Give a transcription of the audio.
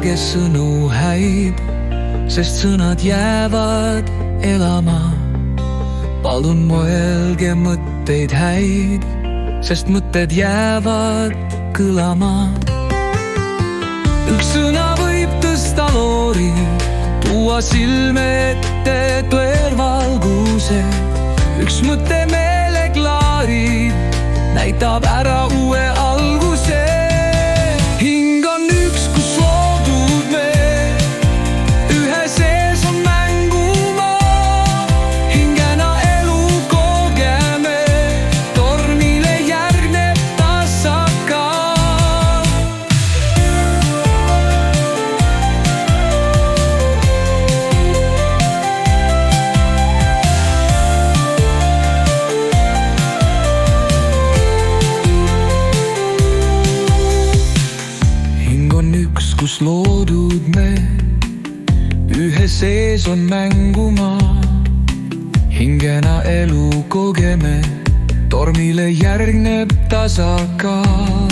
kes sõnu häib, sest sõnad jäävad elama. Palun mõelge mõtteid häid, sest mõtted jäävad kõlama. Üks sõna võib tõsta loori, tuua silme ette tõel valguse. Üks mõte meele klaarib, näitab ära uue alguse. Hing on üks, kus loodud me, ühe sees on mängumaa. Hingena elu kogeme, tormile järgneb tasakaal. Üks, kus loodud me, ühe sees on mängumaa. Hingena elu kogeme, tormile järgneb tasakaal.